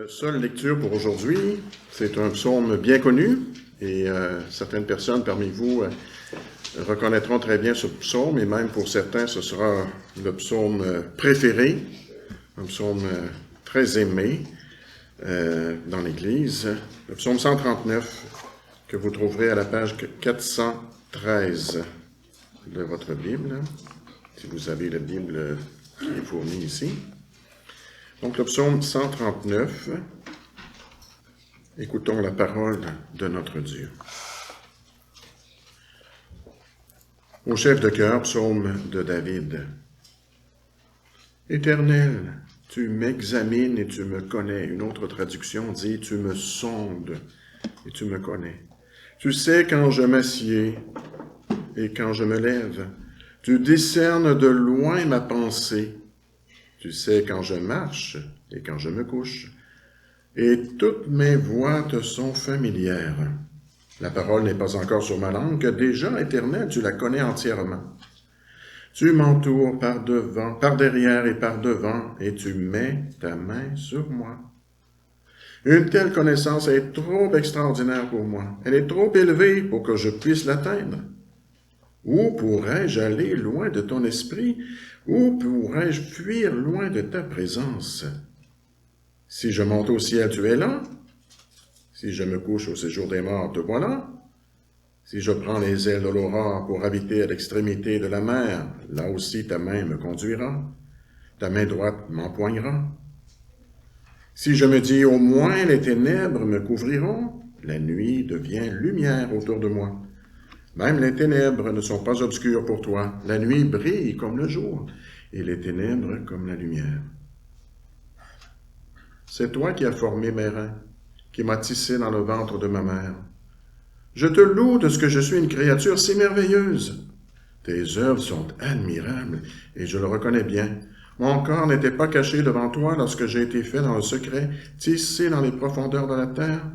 Seule lecture pour aujourd'hui, c'est un psaume bien connu et certaines personnes parmi vous reconnaîtront très bien ce psaume et même pour certains ce sera le psaume préféré, un psaume très aimé dans l'Église, le psaume 139 que vous trouverez à la page 413 de votre Bible, si vous avez la Bible qui est fournie ici. Donc, le psaume 139, écoutons la parole de notre Dieu. Au chef de chœur, psaume de David. Éternel, tu m'examines et tu me connais. Une autre traduction dit, tu me sondes et tu me connais. Tu sais quand je m'assieds et quand je me lève. Tu discernes de loin ma pensée. Tu sais quand je marche et quand je me couche, et toutes mes voies te sont familières. La parole n'est pas encore sur ma langue, que déjà, Éternel, tu la connais entièrement. Tu m'entoures par devant, par derrière et par devant, et tu mets ta main sur moi. Une telle connaissance est trop extraordinaire pour moi. Elle est trop élevée pour que je puisse l'atteindre. Où pourrais-je aller loin de ton esprit? Où pourrais-je fuir loin de ta présence? Si je monte au ciel, tu es là. Si je me couche au séjour des morts, te voilà. Si je prends les ailes de l'aurore pour habiter à l'extrémité de la mer, là aussi ta main me conduira. Ta main droite m'empoignera. Si je me dis au moins les ténèbres me couvriront, la nuit devient lumière autour de moi. Même les ténèbres ne sont pas obscures pour toi. La nuit brille comme le jour, et les ténèbres comme la lumière. C'est toi qui as formé mes reins, qui m'as tissé dans le ventre de ma mère. Je te loue de ce que je suis une créature si merveilleuse. Tes œuvres sont admirables, et je le reconnais bien. Mon corps n'était pas caché devant toi lorsque j'ai été fait dans le secret, tissé dans les profondeurs de la terre.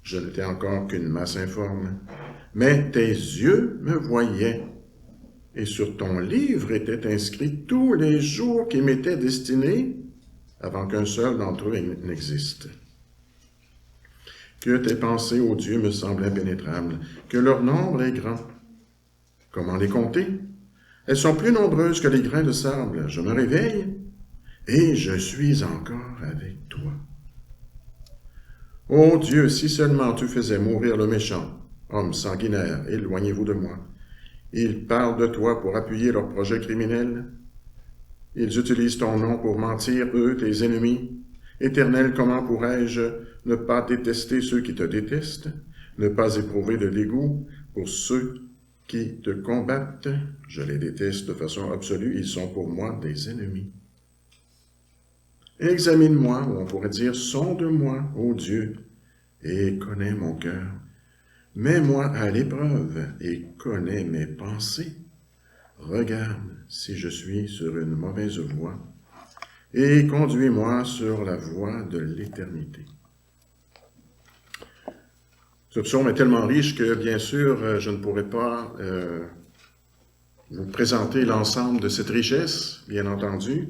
Je n'étais encore qu'une masse informe. Mais tes yeux me voyaient, et sur ton livre étaient inscrits tous les jours qui m'étaient destinés, avant qu'un seul d'entre eux n'existe. Que tes pensées, ô Dieu, me semblent impénétrables, que leur nombre est grand. Comment les compter? Elles sont plus nombreuses que les grains de sable. Je me réveille, et je suis encore avec toi. Ô Dieu, si seulement tu faisais mourir le méchant, homme sanguinaire, éloignez-vous de moi. Ils parlent de toi pour appuyer leurs projets criminels. Ils utilisent ton nom pour mentir, eux, tes ennemis. Éternel, comment pourrais-je ne pas détester ceux qui te détestent, ne pas éprouver de dégoût pour ceux qui te combattent? Je les déteste de façon absolue, ils sont pour moi des ennemis. Examine-moi, ou on pourrait dire, sonde-moi, ô Dieu, et connais mon cœur. Mets-moi à l'épreuve et connais mes pensées. Regarde si je suis sur une mauvaise voie et conduis-moi sur la voie de l'éternité. Ce psaume est tellement riche que, bien sûr, je ne pourrais pas vous présenter l'ensemble de cette richesse, bien entendu.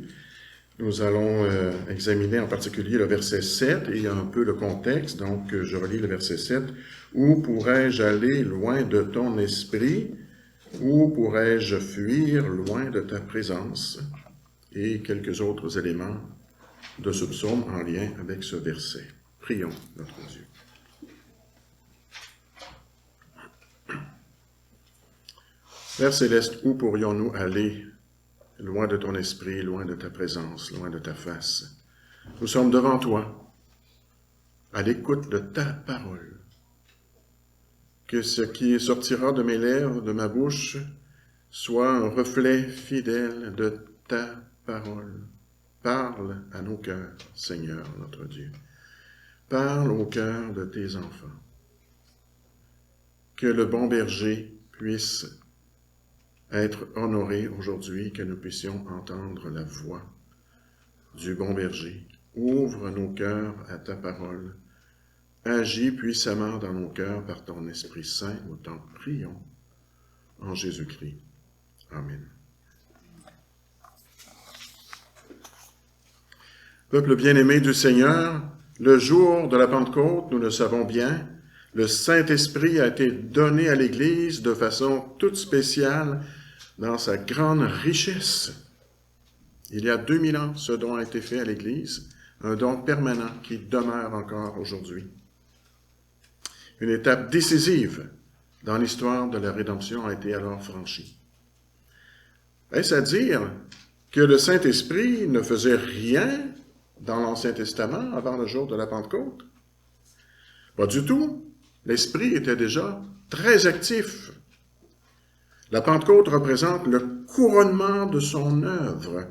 Nous allons examiner en particulier le verset 7 et un peu le contexte. Donc, je relis le verset 7. « Où pourrais-je aller loin de ton esprit? Où pourrais-je fuir loin de ta présence? » Et quelques autres éléments de ce psaume en lien avec ce verset. Prions notre Dieu. Père céleste, où pourrions-nous aller loin de ton esprit, loin de ta présence, loin de ta face? Nous sommes devant toi, à l'écoute de ta parole. Que ce qui sortira de mes lèvres, de ma bouche, soit un reflet fidèle de ta parole. Parle à nos cœurs, Seigneur notre Dieu. Parle au cœur de tes enfants. Que le bon berger puisse être honoré aujourd'hui, que nous puissions entendre la voix du bon berger. Ouvre nos cœurs à ta parole. Agis puissamment dans nos cœurs par ton Esprit Saint, nous t'en prions, en Jésus-Christ. Amen. Peuple bien-aimé du Seigneur, le jour de la Pentecôte, nous le savons bien, le Saint-Esprit a été donné à l'Église de façon toute spéciale dans sa grande richesse. Il y a 2000 ans, ce don a été fait à l'Église, un don permanent qui demeure encore aujourd'hui. Une étape décisive dans l'histoire de la rédemption a été alors franchie. Est-ce à dire que le Saint-Esprit ne faisait rien dans l'Ancien Testament avant le jour de la Pentecôte? Pas du tout. L'Esprit était déjà très actif. La Pentecôte représente le couronnement de son œuvre,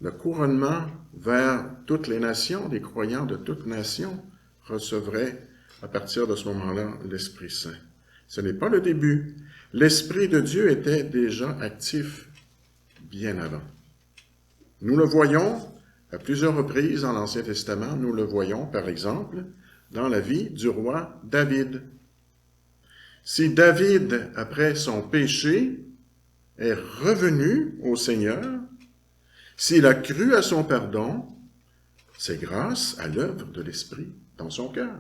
le couronnement vers toutes les nations, les croyants de toutes nations recevraient à partir de ce moment-là l'Esprit Saint. Ce n'est pas le début. L'Esprit de Dieu était déjà actif bien avant. Nous le voyons à plusieurs reprises dans l'Ancien Testament. Nous le voyons, par exemple, dans la vie du roi David. Si David, après son péché, est revenu au Seigneur, s'il a cru à son pardon, c'est grâce à l'œuvre de l'Esprit dans son cœur.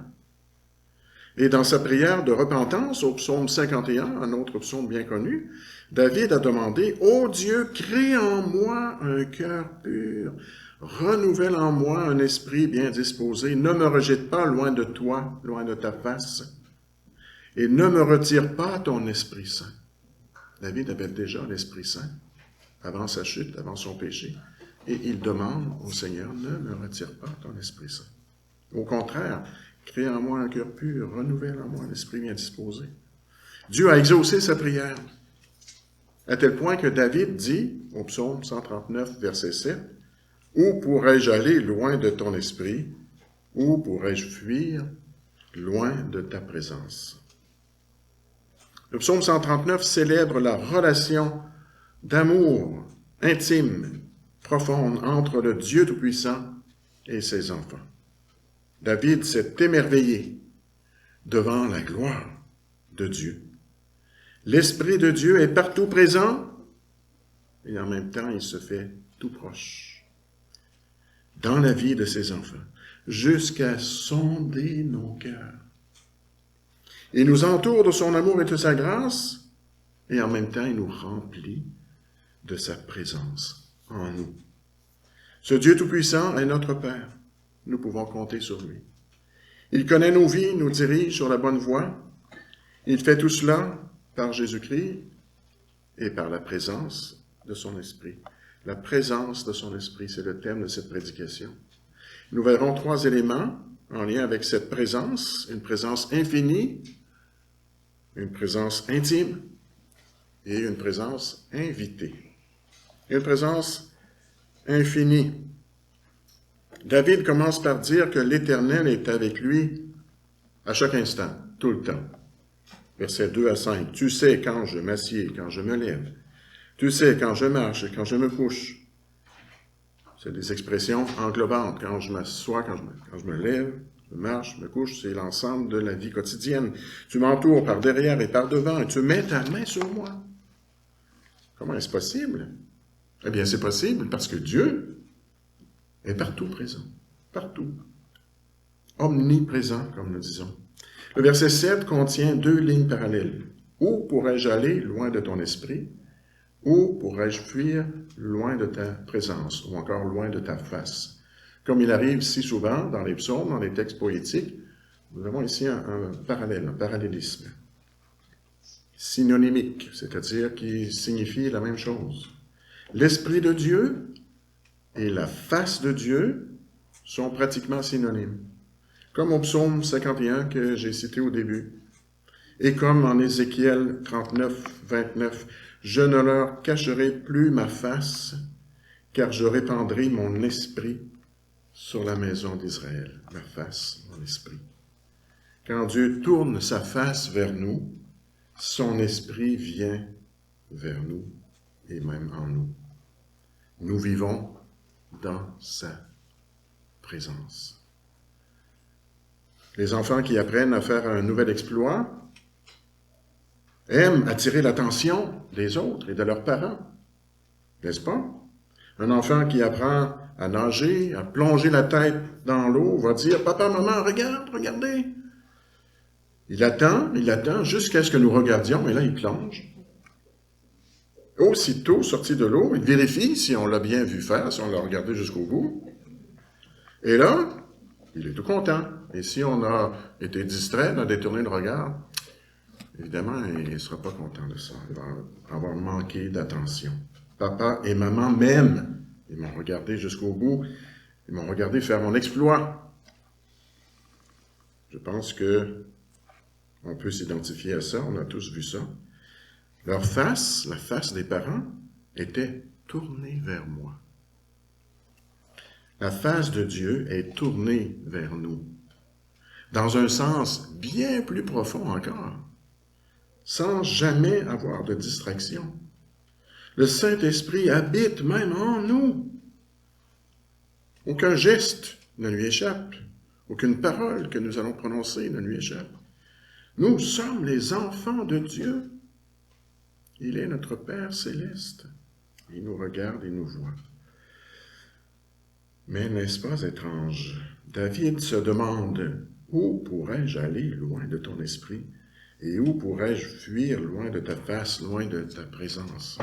Et dans sa prière de repentance, au psaume 51, un autre psaume bien connu, David a demandé « Ô Dieu, crée en moi un cœur pur, renouvelle en moi un esprit bien disposé, ne me rejette pas loin de toi, loin de ta face, et ne me retire pas ton Esprit Saint. » David avait déjà l'Esprit Saint avant sa chute, avant son péché, et il demande au Seigneur « Ne me retire pas ton Esprit Saint. » Au contraire, crée en moi un cœur pur, renouvelle en moi un esprit bien disposé. Dieu a exaucé sa prière, à tel point que David dit, au psaume 139, verset 7, « Où pourrais-je aller loin de ton esprit? Où pourrais-je fuir loin de ta présence? » Le psaume 139 célèbre la relation d'amour intime, profonde entre le Dieu Tout-Puissant et ses enfants. David s'est émerveillé devant la gloire de Dieu. L'Esprit de Dieu est partout présent et en même temps il se fait tout proche dans la vie de ses enfants, jusqu'à sonder nos cœurs. Il nous entoure de son amour et de sa grâce et en même temps il nous remplit de sa présence en nous. Ce Dieu Tout-Puissant est notre Père. Nous pouvons compter sur lui. Il connaît nos vies, nous dirige sur la bonne voie. Il fait tout cela par Jésus-Christ et par la présence de son Esprit. La présence de son Esprit, c'est le thème de cette prédication. Nous verrons 3 éléments en lien avec cette présence, une présence infinie, une présence intime et une présence invitée. Une présence infinie. David commence par dire que l'Éternel est avec lui à chaque instant, tout le temps. Versets 2 à 5. « Tu sais quand je m'assieds, quand je me lève. Tu sais quand je marche et quand je me couche. » C'est des expressions englobantes. Quand je m'assois, quand je me lève, je marche, je me couche, c'est l'ensemble de la vie quotidienne. Tu m'entoures par derrière et par devant et tu mets ta main sur moi. Comment est-ce possible? Eh bien, c'est possible parce que Dieu est partout présent, partout. Omniprésent, comme nous disons. Le verset 7 contient 2 lignes parallèles. Où pourrais-je aller loin de ton esprit? Où pourrais-je fuir loin de ta présence, ou encore loin de ta face? Comme il arrive si souvent dans les psaumes, dans les textes poétiques, nous avons ici un parallèle, un parallélisme. Synonymique, c'est-à-dire qui signifie la même chose. L'Esprit de Dieu et la face de Dieu sont pratiquement synonymes. Comme au psaume 51 que j'ai cité au début. Et comme en Ézéchiel 39, 29, « Je ne leur cacherai plus ma face, car je répandrai mon esprit sur la maison d'Israël. » Ma face, mon esprit. Quand Dieu tourne sa face vers nous, son esprit vient vers nous et même en nous. Nous vivons dans sa présence. Les enfants qui apprennent à faire un nouvel exploit aiment attirer l'attention des autres et de leurs parents, n'est-ce pas? Un enfant qui apprend à nager, à plonger la tête dans l'eau, va dire « Papa, maman, regarde, regardez ». Il attend jusqu'à ce que nous regardions, et là, il plonge. Aussitôt sorti de l'eau, il vérifie si on l'a bien vu faire, si on l'a regardé jusqu'au bout. Et là, il est tout content. Et si on a été distrait, on a détourné le regard, évidemment, il ne sera pas content de ça. Il va avoir manqué d'attention. Papa et maman m'aiment. Ils m'ont regardé jusqu'au bout. Ils m'ont regardé faire mon exploit. Je pense que on peut s'identifier à ça. On a tous vu ça. Leur face, la face des parents, était tournée vers moi. La face de Dieu est tournée vers nous, dans un sens bien plus profond encore, sans jamais avoir de distraction. Le Saint-Esprit habite même en nous. Aucun geste ne lui échappe, aucune parole que nous allons prononcer ne lui échappe. Nous sommes les enfants de Dieu. Il est notre Père céleste. Il nous regarde et nous voit. Mais n'est-ce pas étrange? David se demande, où pourrais-je aller loin de ton esprit? Et où pourrais-je fuir loin de ta face, loin de ta présence?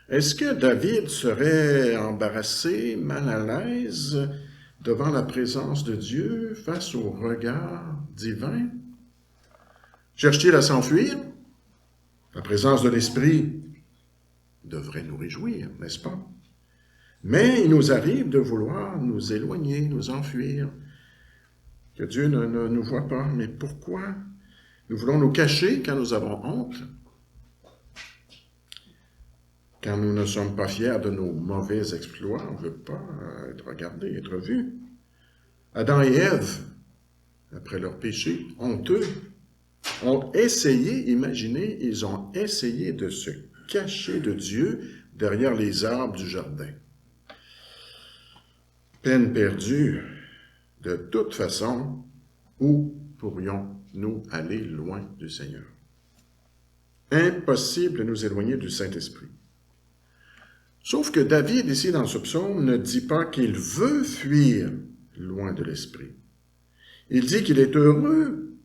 Est-ce que David serait embarrassé, mal à l'aise devant la présence de Dieu, face au regard divin? Cherche-t-il à s'enfuir? La présence de l'Esprit devrait nous réjouir, n'est-ce pas? Mais il nous arrive de vouloir nous éloigner, nous enfuir, que Dieu ne nous voit pas. Mais pourquoi? Nous voulons nous cacher quand nous avons honte, quand nous ne sommes pas fiers de nos mauvais exploits, on ne veut pas être regardé, être vu. Adam et Ève, après leur péché honteux, ont essayé, imaginez, ils ont essayé de se cacher de Dieu derrière les arbres du jardin. Peine perdue. De toute façon, où pourrions-nous aller loin du Seigneur? Impossible de nous éloigner du Saint-Esprit. Sauf que David, ici dans ce psaume, ne dit pas qu'il veut fuir loin de l'Esprit. Il dit qu'il est heureux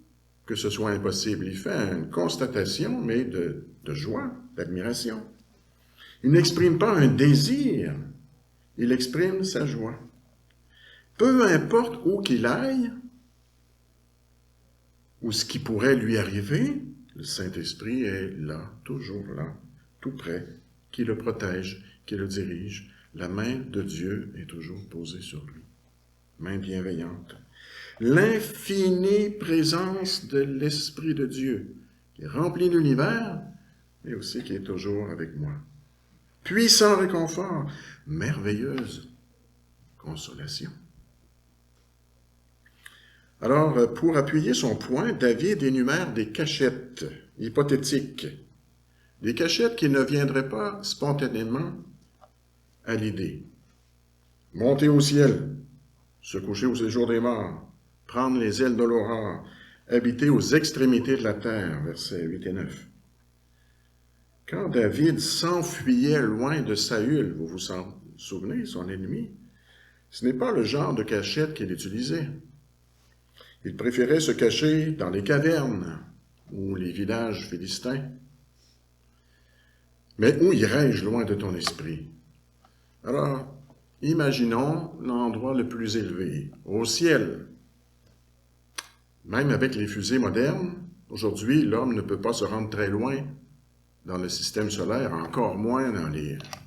que ce soit impossible. Il fait une constatation, mais de joie, d'admiration. Il n'exprime pas un désir, il exprime sa joie. Peu importe où qu'il aille, ou ce qui pourrait lui arriver, le Saint-Esprit est là, toujours là, tout près, qui le protège, qui le dirige. La main de Dieu est toujours posée sur lui, main bienveillante. L'infinie présence de l'Esprit de Dieu, qui remplit l'univers, mais aussi qui est toujours avec moi. Puissant réconfort, merveilleuse consolation. Alors, pour appuyer son point, David énumère des cachettes hypothétiques, des cachettes qui ne viendraient pas spontanément à l'idée. Monter au ciel, se coucher au séjour des morts, prendre les ailes de l'aurore, habiter aux extrémités de la terre, versets 8 et 9. Quand David s'enfuyait loin de Saül, vous vous souvenez, son ennemi, ce n'est pas le genre de cachette qu'il utilisait. Il préférait se cacher dans les cavernes ou les villages philistins. Mais où irais-je loin de ton esprit? Alors, imaginons l'endroit le plus élevé, au ciel. Même avec les fusées modernes, aujourd'hui, l'homme ne peut pas se rendre très loin dans le système solaire, encore moins dans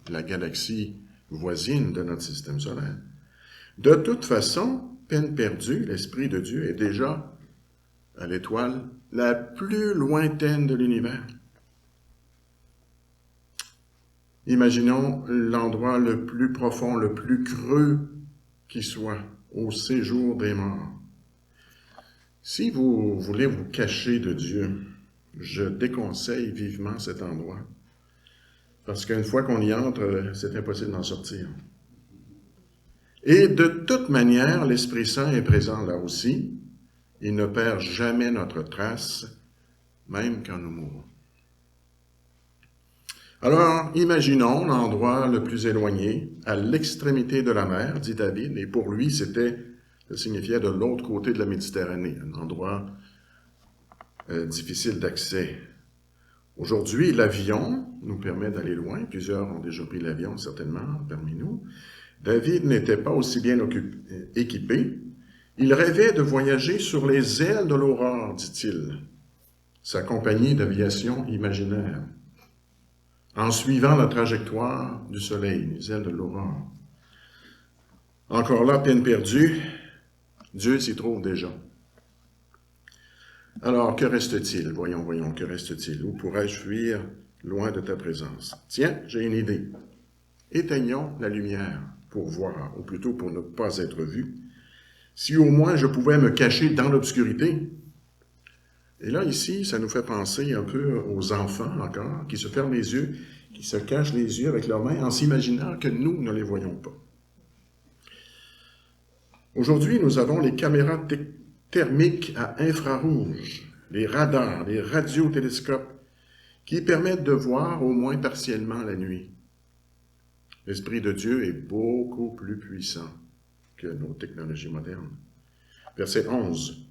la galaxie voisine de notre système solaire. De toute façon, peine perdue, l'Esprit de Dieu est déjà à l'étoile la plus lointaine de l'univers. Imaginons l'endroit le plus profond, le plus creux qui soit, au séjour des morts. Si vous voulez vous cacher de Dieu, je déconseille vivement cet endroit. Parce qu'une fois qu'on y entre, c'est impossible d'en sortir. Et de toute manière, l'Esprit Saint est présent là aussi. Il ne perd jamais notre trace, même quand nous mourons. Alors, imaginons l'endroit le plus éloigné, à l'extrémité de la mer, dit David, et pour lui, ça signifiait de l'autre côté de la Méditerranée, un endroit difficile d'accès. Aujourd'hui, l'avion nous permet d'aller loin. Plusieurs ont déjà pris l'avion, certainement, parmi nous. David n'était pas aussi bien équipé. Il rêvait de voyager sur les ailes de l'aurore, dit-il, sa compagnie d'aviation imaginaire, en suivant la trajectoire du soleil, les ailes de l'aurore. Encore là, peine perdue, Dieu s'y trouve déjà. Alors, que reste-t-il? Voyons, que reste-t-il? Où pourrais-je fuir loin de ta présence? Tiens, j'ai une idée. Éteignons la lumière pour voir, ou plutôt pour ne pas être vu. Si au moins je pouvais me cacher dans l'obscurité. Et là, ici, ça nous fait penser un peu aux enfants encore, qui se ferment les yeux, qui se cachent les yeux avec leurs mains en s'imaginant que nous ne les voyons pas. Aujourd'hui, nous avons les caméras thermiques à infrarouge, les radars, les radiotélescopes, qui permettent de voir au moins partiellement la nuit. L'Esprit de Dieu est beaucoup plus puissant que nos technologies modernes. Verset 11.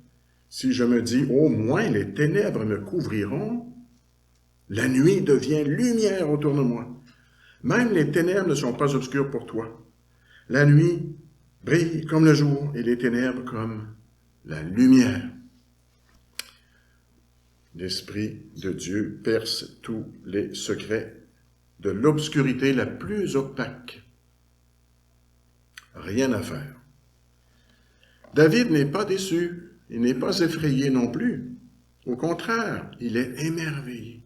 Si je me dis, au moins les ténèbres me couvriront, la nuit devient lumière autour de moi. Même les ténèbres ne sont pas obscures pour toi. La nuit brille comme le jour et les ténèbres comme la lumière. L'Esprit de Dieu perce tous les secrets de l'obscurité la plus opaque. Rien à faire. David n'est pas déçu, il n'est pas effrayé non plus. Au contraire, il est émerveillé.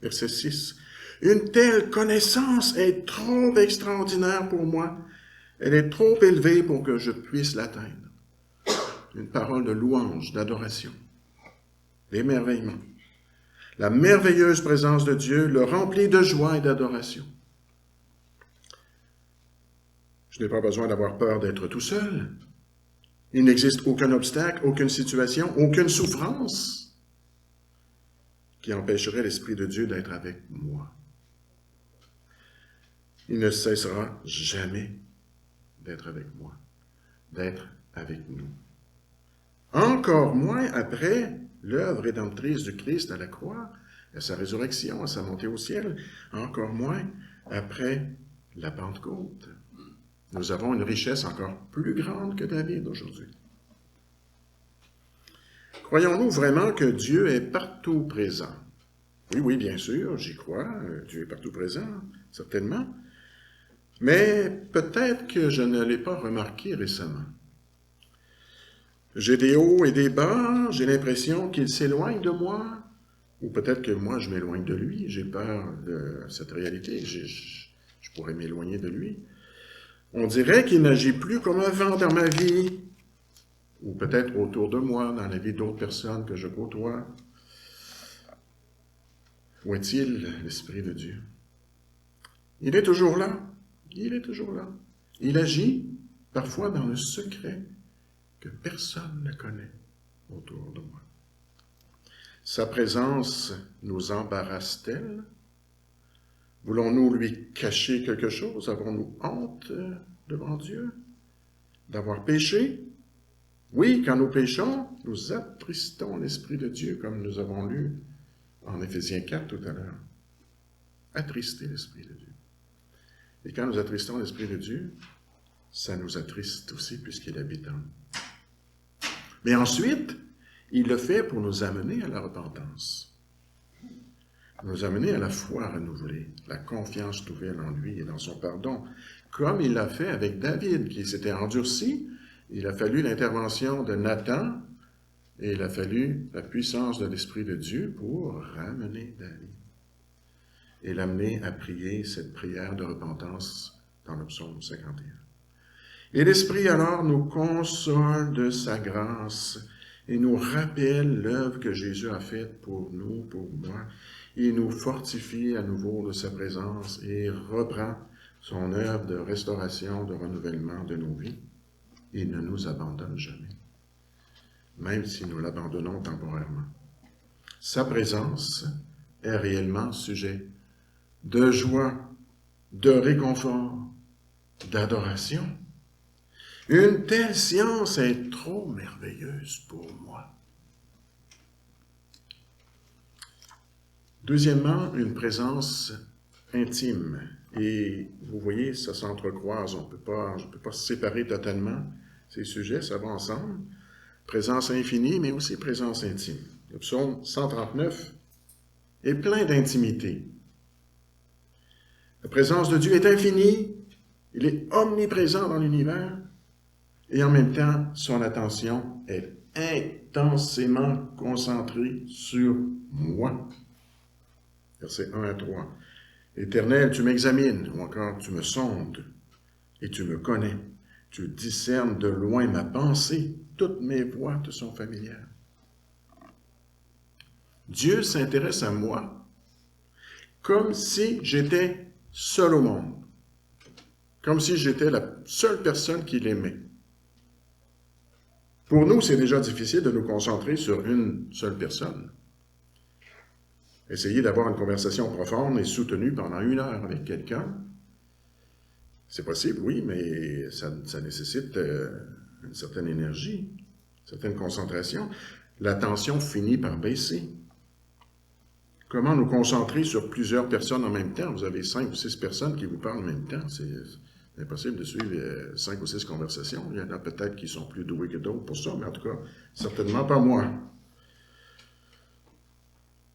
Verset 6. Une telle connaissance est trop extraordinaire pour moi. Elle est trop élevée pour que je puisse l'atteindre. Une parole de louange, d'adoration, d'émerveillement. La merveilleuse présence de Dieu le remplit de joie et d'adoration. Je n'ai pas besoin d'avoir peur d'être tout seul. Il n'existe aucun obstacle, aucune situation, aucune souffrance qui empêcherait l'Esprit de Dieu d'être avec moi. Il ne cessera jamais d'être avec moi, d'être avec nous. Encore moins après l'œuvre rédemptrice du Christ à la croix, à sa résurrection, à sa montée au ciel, encore moins après la Pentecôte. Nous avons une richesse encore plus grande que David aujourd'hui. Croyons-nous vraiment que Dieu est partout présent? Oui, bien sûr, j'y crois, Dieu est partout présent, certainement. Mais peut-être que je ne l'ai pas remarqué récemment. J'ai des hauts et des bas, j'ai l'impression qu'il s'éloigne de moi, ou peut-être que moi je m'éloigne de lui, j'ai peur de cette réalité, je pourrais m'éloigner de lui. On dirait qu'il n'agit plus comme avant dans ma vie, ou peut-être autour de moi, dans la vie d'autres personnes que je côtoie. Où est-il, l'Esprit de Dieu? Il est toujours là, il est toujours là. Il agit parfois dans le secret que personne ne connaît autour de moi. Sa présence nous embarrasse-t-elle? Voulons-nous lui cacher quelque chose? Avons-nous honte devant Dieu d'avoir péché? Oui, quand nous péchons, nous attristons l'Esprit de Dieu, comme nous avons lu en Éphésiens 4 tout à l'heure. Attrister l'Esprit de Dieu. Et quand nous attristons l'Esprit de Dieu, ça nous attriste aussi puisqu'il habite en nous. Mais ensuite, il le fait pour nous amener à la repentance, nous amener à la foi renouvelée, la confiance nouvelle en lui et dans son pardon, comme il l'a fait avec David, qui s'était endurci. Il a fallu l'intervention de Nathan et il a fallu la puissance de l'Esprit de Dieu pour ramener David et l'amener à prier cette prière de repentance dans le psaume 51. Et l'Esprit alors nous console de sa grâce et nous rappelle l'œuvre que Jésus a faite pour nous, pour moi. Il nous fortifie à nouveau de sa présence et reprend son œuvre de restauration, de renouvellement de nos vies. Il ne nous abandonne jamais, même si nous l'abandonnons temporairement. Sa présence est réellement sujet de joie, de réconfort, d'adoration. Une telle science est trop merveilleuse pour moi. Deuxièmement, une présence intime. Et vous voyez, ça s'entrecroise. Je ne peux pas se séparer totalement. Ces sujets, ça va ensemble. Présence infinie, mais aussi présence intime. Le psaume 139 est plein d'intimité. La présence de Dieu est infinie. Il est omniprésent dans l'univers. Et en même temps, son attention est intensément concentrée sur moi. Versets 1 à 3. Éternel, tu m'examines, ou encore tu me sondes, et tu me connais. Tu discernes de loin ma pensée. Toutes mes voies te sont familières. Dieu s'intéresse à moi comme si j'étais seul au monde. Comme si j'étais la seule personne qu'il aimait. Pour nous, c'est déjà difficile de nous concentrer sur une seule personne. Essayer d'avoir une conversation profonde et soutenue pendant 1 heure avec quelqu'un, c'est possible, oui, mais ça nécessite une certaine énergie, une certaine concentration. L'attention finit par baisser. Comment nous concentrer sur plusieurs personnes en même temps? Vous avez 5 ou 6 personnes qui vous parlent en même temps. C'est impossible de suivre 5 ou 6 conversations. Il y en a peut-être qui sont plus doués que d'autres pour ça, mais en tout cas, certainement pas moi.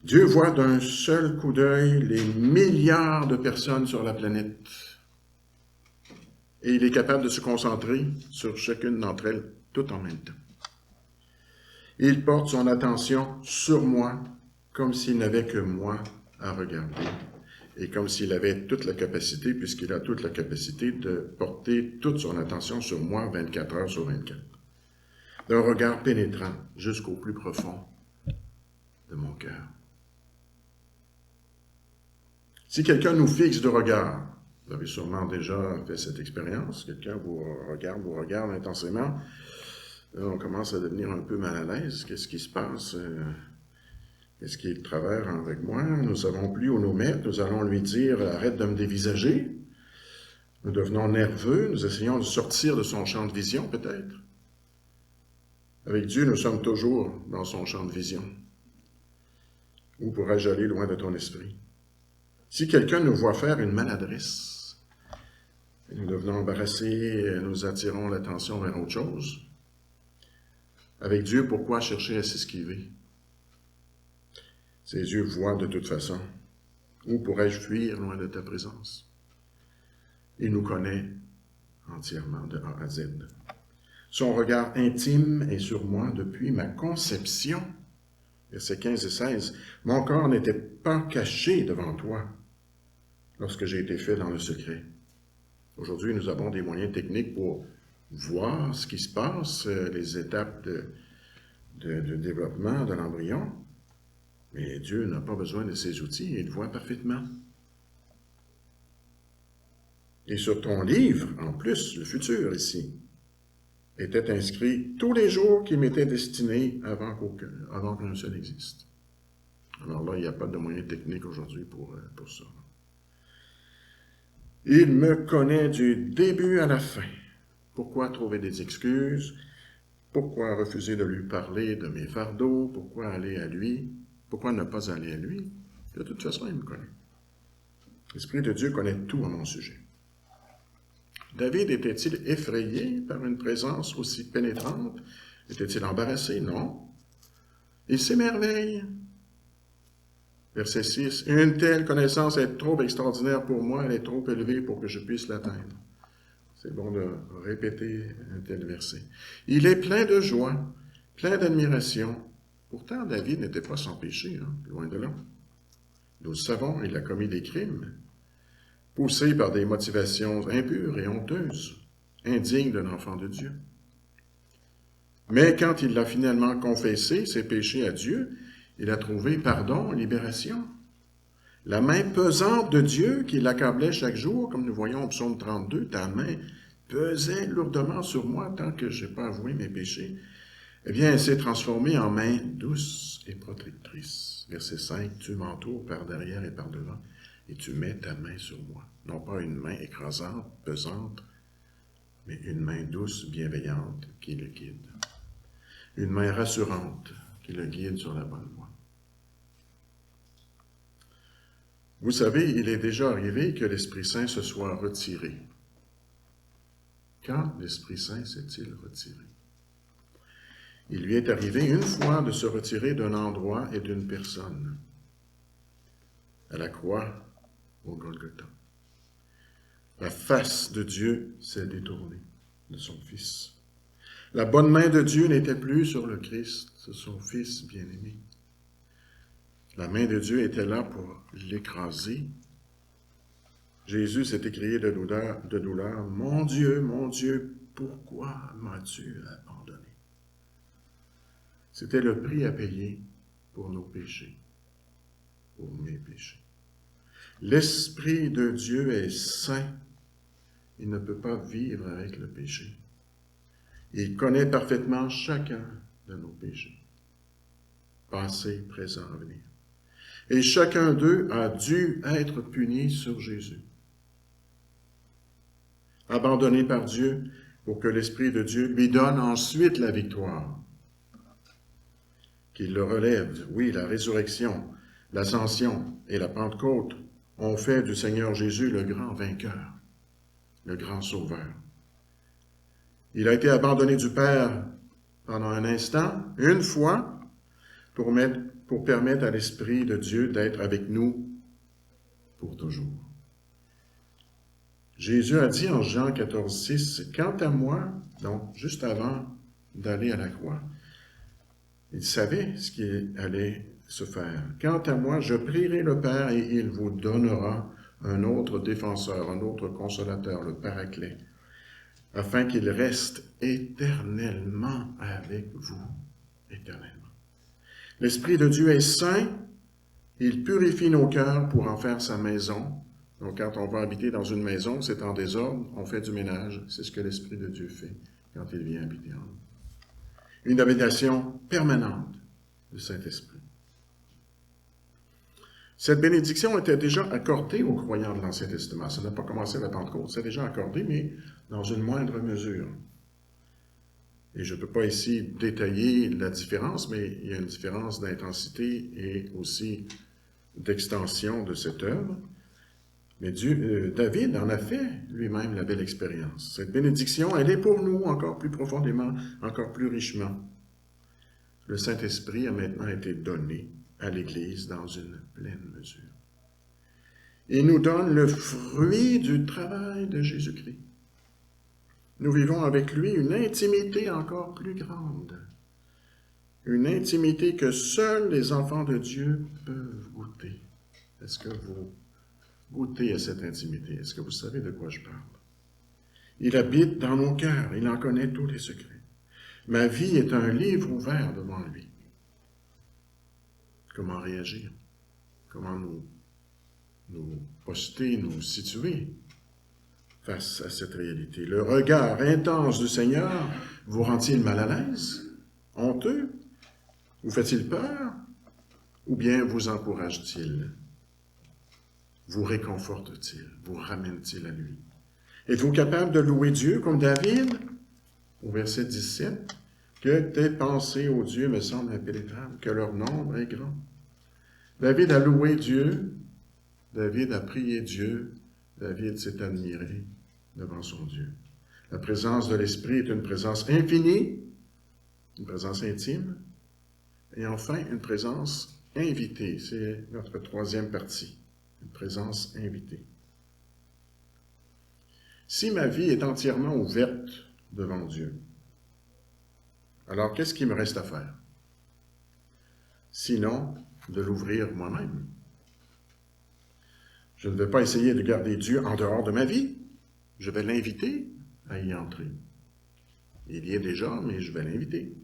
Dieu voit d'un seul coup d'œil les milliards de personnes sur la planète. Et il est capable de se concentrer sur chacune d'entre elles tout en même temps. Il porte son attention sur moi comme s'il n'avait que moi à regarder. Et comme s'il avait toute la capacité, puisqu'il a toute la capacité de porter toute son attention sur moi 24 heures sur 24. D'un regard pénétrant jusqu'au plus profond de mon cœur. Si quelqu'un nous fixe de regard, vous avez sûrement déjà fait cette expérience, quelqu'un vous regarde intensément, on commence à devenir un peu mal à l'aise. Qu'est-ce qui se passe? Qu'est-ce qui est de travers avec moi? Nous ne savons plus où nous mettre. Nous allons lui dire « Arrête de me dévisager ». Nous devenons nerveux. Nous essayons de sortir de son champ de vision, peut-être. Avec Dieu, nous sommes toujours dans son champ de vision. Où pourrais-je aller loin de ton esprit? Si quelqu'un nous voit faire une maladresse, nous devenons embarrassés, nous attirons l'attention vers autre chose. Avec Dieu, pourquoi chercher à s'esquiver? Ses yeux voient de toute façon. Où pourrais-je fuir loin de ta présence? Il nous connaît entièrement de A à Z. Son regard intime est sur moi depuis ma conception. Versets 15 et 16. Mon corps n'était pas caché devant toi lorsque j'ai été fait dans le secret. Aujourd'hui, nous avons des moyens techniques pour voir ce qui se passe, les étapes de développement de l'embryon. Mais Dieu n'a pas besoin de ces outils, il voit parfaitement. Et sur ton livre, en plus, le futur ici, était inscrit tous les jours qui m'étaient destinés avant qu'un seul existe. Alors là, il n'y a pas de moyens techniques aujourd'hui pour ça. Il me connaît du début à la fin. Pourquoi trouver des excuses? Pourquoi refuser de lui parler de mes fardeaux? Pourquoi aller à lui? Pourquoi ne pas aller à lui? De toute façon, il me connaît. L'Esprit de Dieu connaît tout à mon sujet. David était-il effrayé par une présence aussi pénétrante? Était-il embarrassé? Non. Il s'émerveille. Verset 6. Une telle connaissance est trop extraordinaire pour moi, elle est trop élevée pour que je puisse l'atteindre. C'est bon de répéter un tel verset. Il est plein de joie, plein d'admiration. Pourtant, David n'était pas sans péché, loin de là. Nous le savons, il a commis des crimes, poussé par des motivations impures et honteuses, indignes d'un enfant de Dieu. Mais quand il a finalement confessé ses péchés à Dieu, il a trouvé pardon, libération. La main pesante de Dieu qui l'accablait chaque jour, comme nous voyons au psaume 32, ta main pesait lourdement sur moi tant que je n'ai pas avoué mes péchés. Eh bien, elle s'est transformée en main douce et protectrice. Verset 5, tu m'entoures par derrière et par devant, et tu mets ta main sur moi. Non pas une main écrasante, pesante, mais une main douce, bienveillante qui le guide. Une main rassurante qui le guide sur la bonne voie. Vous savez, il est déjà arrivé que l'Esprit Saint se soit retiré. Quand l'Esprit Saint s'est-il retiré? Il lui est arrivé une fois de se retirer d'un endroit et d'une personne, à la croix, au Golgotha. La face de Dieu s'est détournée de son Fils. La bonne main de Dieu n'était plus sur le Christ, sur son Fils bien-aimé. La main de Dieu était là pour l'écraser. Jésus s'est écrié de douleur, « Mon Dieu, pourquoi m'as-tu abandonné? » C'était le prix à payer pour nos péchés, pour mes péchés. L'Esprit de Dieu est saint. Il ne peut pas vivre avec le péché. Il connaît parfaitement chacun de nos péchés, passé, présent, avenir. Et chacun d'eux a dû être puni sur Jésus. Abandonné par Dieu pour que l'Esprit de Dieu lui donne ensuite la victoire. Qu'il le relève. Oui, la résurrection, l'ascension et la Pentecôte ont fait du Seigneur Jésus le grand vainqueur, le grand sauveur. Il a été abandonné du Père pendant un instant, une fois, pour permettre à l'Esprit de Dieu d'être avec nous pour toujours. Jésus a dit en Jean 14,6, « Quant à moi, donc juste avant d'aller à la croix, il savait ce qui allait se faire. Quant à moi, je prierai le Père et il vous donnera un autre défenseur, un autre consolateur, le Paraclet, afin qu'il reste éternellement avec vous, éternellement. L'Esprit de Dieu est saint, il purifie nos cœurs pour en faire sa maison. Donc, quand on va habiter dans une maison, c'est en désordre, on fait du ménage. C'est ce que l'Esprit de Dieu fait quand il vient habiter en nous. Une habitation permanente du Saint-Esprit. Cette bénédiction était déjà accordée aux croyants de l'Ancien Testament. Ça n'a pas commencé à la Pentecôte, c'est déjà accordé, mais dans une moindre mesure. Et je ne peux pas ici détailler la différence, mais il y a une différence d'intensité et aussi d'extension de cette œuvre. Mais David en a fait lui-même la belle expérience. Cette bénédiction, elle est pour nous encore plus profondément, encore plus richement. Le Saint-Esprit a maintenant été donné à l'Église dans une pleine mesure. Il nous donne le fruit du travail de Jésus-Christ. Nous vivons avec lui une intimité encore plus grande. Une intimité que seuls les enfants de Dieu peuvent goûter. Est-ce que vous goûtez à cette intimité? Est-ce que vous savez de quoi je parle? Il habite dans nos cœurs, il en connaît tous les secrets. Ma vie est un livre ouvert devant lui. Comment réagir? Comment nous poster, nous situer face à cette réalité? Le regard intense du Seigneur vous rend-il mal à l'aise? Honteux? Vous fait-il peur? Ou bien vous encourage-t-il? Vous réconforte-t-il? Vous ramène-t-il à lui? Êtes-vous capable de louer Dieu comme David? Au verset 17, « Que tes pensées, ô Dieu, me semblent impénétrables, que leur nombre est grand. » David a loué Dieu, David a prié Dieu, David s'est admiré devant son Dieu. La présence de l'Esprit est une présence infinie, une présence intime, et enfin une présence invitée. C'est notre troisième partie, une présence invitée. Si ma vie est entièrement ouverte devant Dieu, alors qu'est-ce qu'il me reste à faire? Sinon, de l'ouvrir moi-même. Je ne vais pas essayer de garder Dieu en dehors de ma vie. Je vais l'inviter à y entrer. Il y est déjà, mais je vais l'inviter.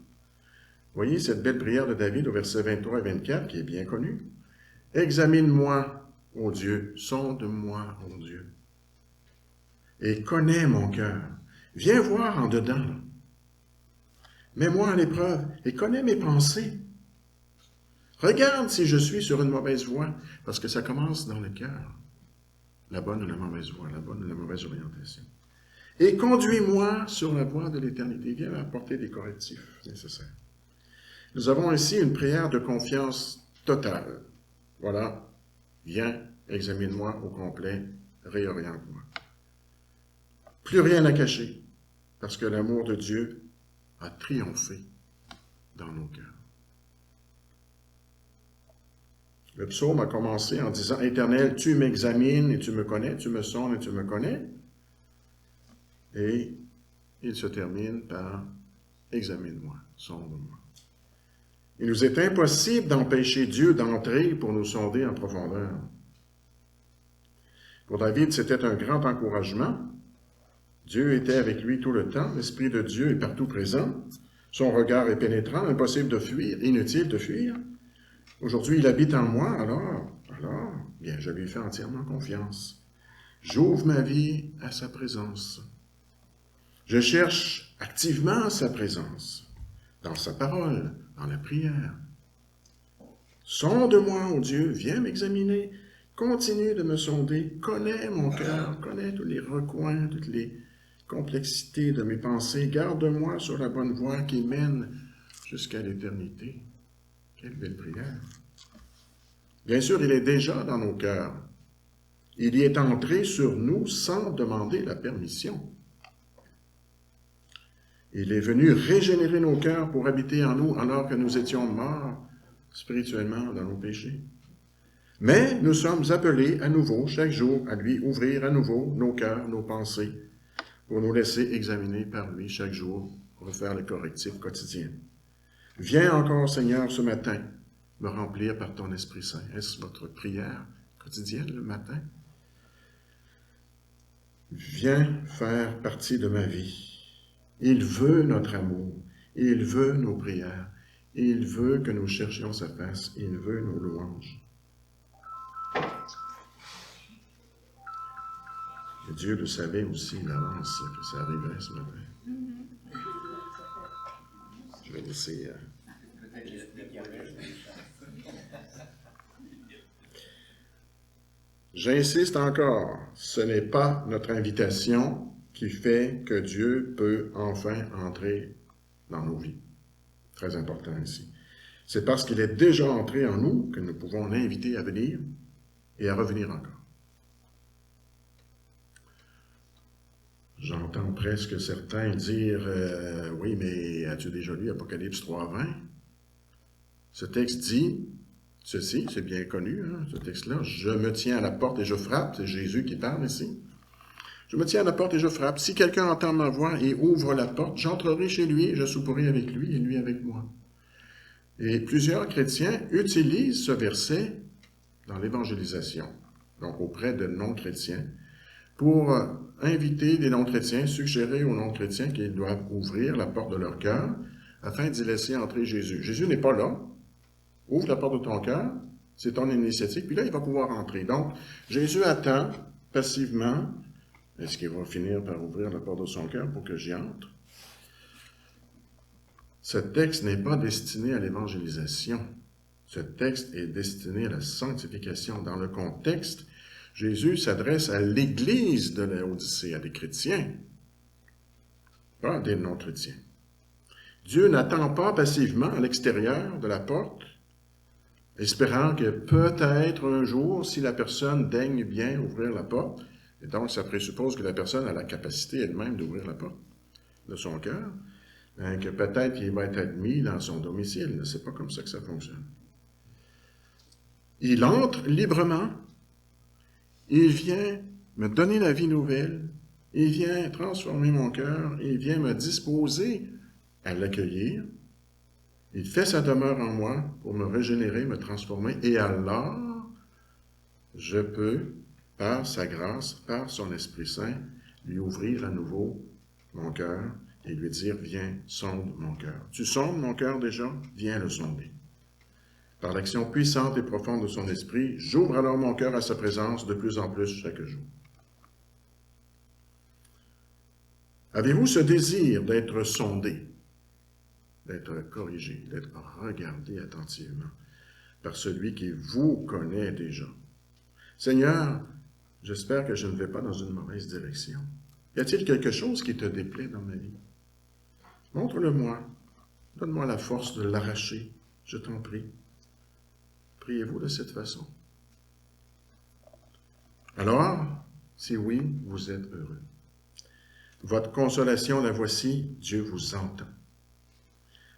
Voyez cette belle prière de David au verset 23 et 24 qui est bien connue. « Examine-moi, ô Dieu, sonde-moi, ô Dieu, et connais mon cœur. Viens voir en dedans. Mets-moi à l'épreuve et connais mes pensées. Regarde si je suis sur une mauvaise voie, parce que ça commence dans le cœur. la bonne ou la mauvaise voie, la bonne ou la mauvaise orientation. Et conduis-moi sur la voie de l'éternité. Viens apporter des correctifs nécessaires. Nous avons ici une prière de confiance totale. Voilà, viens, examine-moi au complet, réoriente-moi. Plus rien à cacher, parce que l'amour de Dieu a triomphé dans nos cœurs. Le psaume a commencé en disant « Éternel, tu m'examines et tu me connais, tu me sondes et tu me connais. » Et il se termine par « Examine-moi, sonde-moi. » Il nous est impossible d'empêcher Dieu d'entrer pour nous sonder en profondeur. Pour David, c'était un grand encouragement. Dieu était avec lui tout le temps. L'Esprit de Dieu est partout présent. Son regard est pénétrant, impossible de fuir, inutile de fuir. Aujourd'hui, il habite en moi, alors, bien, je lui fais entièrement confiance. J'ouvre ma vie à sa présence. Je cherche activement sa présence, dans sa parole, dans la prière. Sonde-moi, ô Dieu, viens m'examiner, continue de me sonder, connais mon cœur, connais tous les recoins, toutes les complexités de mes pensées, garde-moi sur la bonne voie qui mène jusqu'à l'éternité. Quelle belle prière! Bien sûr, il est déjà dans nos cœurs. Il y est entré sur nous sans demander la permission. Il est venu régénérer nos cœurs pour habiter en nous alors que nous étions morts spirituellement dans nos péchés. Mais nous sommes appelés à nouveau, chaque jour, à lui ouvrir à nouveau nos cœurs, nos pensées, pour nous laisser examiner par lui chaque jour, pour faire le correctif quotidien. Viens encore, Seigneur, ce matin, me remplir par ton Esprit Saint. Est-ce votre prière quotidienne le matin? Viens faire partie de ma vie. Il veut notre amour, il veut nos prières, il veut que nous cherchions sa face, il veut nos louanges. Et Dieu le savait aussi, il avance que ça arriverait ce matin. Je vais laisser... J'insiste encore, ce n'est pas notre invitation qui fait que Dieu peut enfin entrer dans nos vies. Très important ici. C'est parce qu'il est déjà entré en nous que nous pouvons l'inviter à venir et à revenir encore. J'entends presque certains dire « Oui, mais as-tu déjà lu Apocalypse 3:20 » Ce texte dit ceci, c'est bien connu, hein, ce texte-là. « Je me tiens à la porte et je frappe », c'est Jésus qui parle ici. « Je me tiens à la porte et je frappe. Si quelqu'un entend ma voix et ouvre la porte, j'entrerai chez lui et je souperai avec lui et lui avec moi. » Et plusieurs chrétiens utilisent ce verset dans l'évangélisation, donc auprès de non-chrétiens, pour inviter les non-chrétiens, suggérer aux non-chrétiens qu'ils doivent ouvrir la porte de leur cœur afin d'y laisser entrer Jésus. Jésus n'est pas là. Ouvre la porte de ton cœur, c'est ton initiative, puis là, il va pouvoir entrer. Donc, Jésus attend passivement. Est-ce qu'il va finir par ouvrir la porte de son cœur pour que j'y entre? Ce texte n'est pas destiné à l'évangélisation. Ce texte est destiné à la sanctification. Dans le contexte, Jésus s'adresse à l'Église de Laodicée, à des chrétiens, pas des non-chrétiens. Dieu n'attend pas passivement à l'extérieur de la porte, espérant que peut-être un jour, si la personne daigne bien ouvrir la porte, et donc ça présuppose que la personne a la capacité elle-même d'ouvrir la porte de son cœur, que peut-être qu'il va être admis dans son domicile. C'est pas comme ça que ça fonctionne. Il entre librement. Il vient me donner la vie nouvelle, il vient transformer mon cœur, il vient me disposer à l'accueillir. Il fait sa demeure en moi pour me régénérer, me transformer, et alors, je peux, par sa grâce, par son Esprit Saint, lui ouvrir à nouveau mon cœur et lui dire, viens, sonde mon cœur. Tu sondes mon cœur déjà? Viens le sonder. Par l'action puissante et profonde de son esprit, j'ouvre alors mon cœur à sa présence de plus en plus chaque jour. Avez-vous ce désir d'être sondé, d'être corrigé, d'être regardé attentivement par celui qui vous connaît déjà? Seigneur, J'espère que je ne vais pas dans une mauvaise direction. Y a-t-il quelque chose qui te déplaît dans ma vie? Montre-le-moi. Donne-moi la force de l'arracher, je t'en prie. Priez-vous de cette façon. Alors, si oui, vous êtes heureux. Votre consolation, la voici, Dieu vous entend.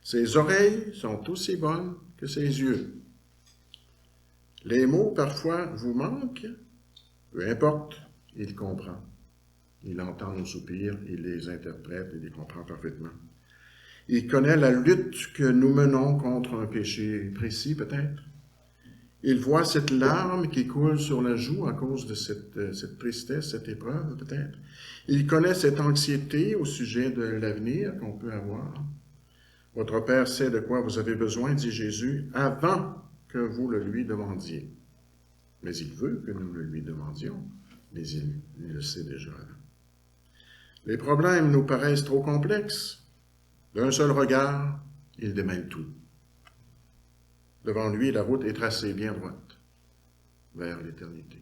Ses oreilles sont aussi bonnes que ses yeux. Les mots, parfois, vous manquent. Peu importe, il comprend. Il entend nos soupirs, il les interprète et les comprend parfaitement. Il connaît la lutte que nous menons contre un péché précis, peut-être. Il voit cette larme qui coule sur la joue à cause de cette tristesse, cette épreuve, peut-être. Il connaît cette anxiété au sujet de l'avenir qu'on peut avoir. Votre Père sait de quoi vous avez besoin, dit Jésus, avant que vous le lui demandiez. Mais il veut que nous le lui demandions, mais il le sait déjà avant. Les problèmes nous paraissent trop complexes. D'un seul regard, il démêle tout. Devant lui, la route est tracée bien droite, vers l'éternité.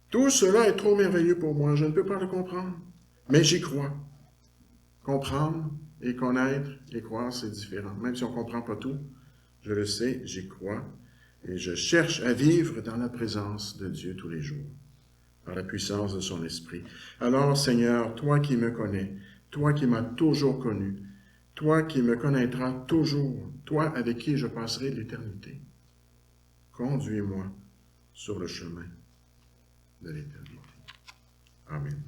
Tout cela est trop merveilleux pour moi, je ne peux pas le comprendre, mais j'y crois. Comprendre et connaître et croire, c'est différent. Même si on ne comprend pas tout, je le sais, j'y crois, et je cherche à vivre dans la présence de Dieu tous les jours, par la puissance de son esprit. Alors, Seigneur, toi qui me connais, toi qui m'as toujours connu, toi qui me connaîtras toujours, toi avec qui je passerai l'éternité, conduis-moi sur le chemin de l'éternité. Amen.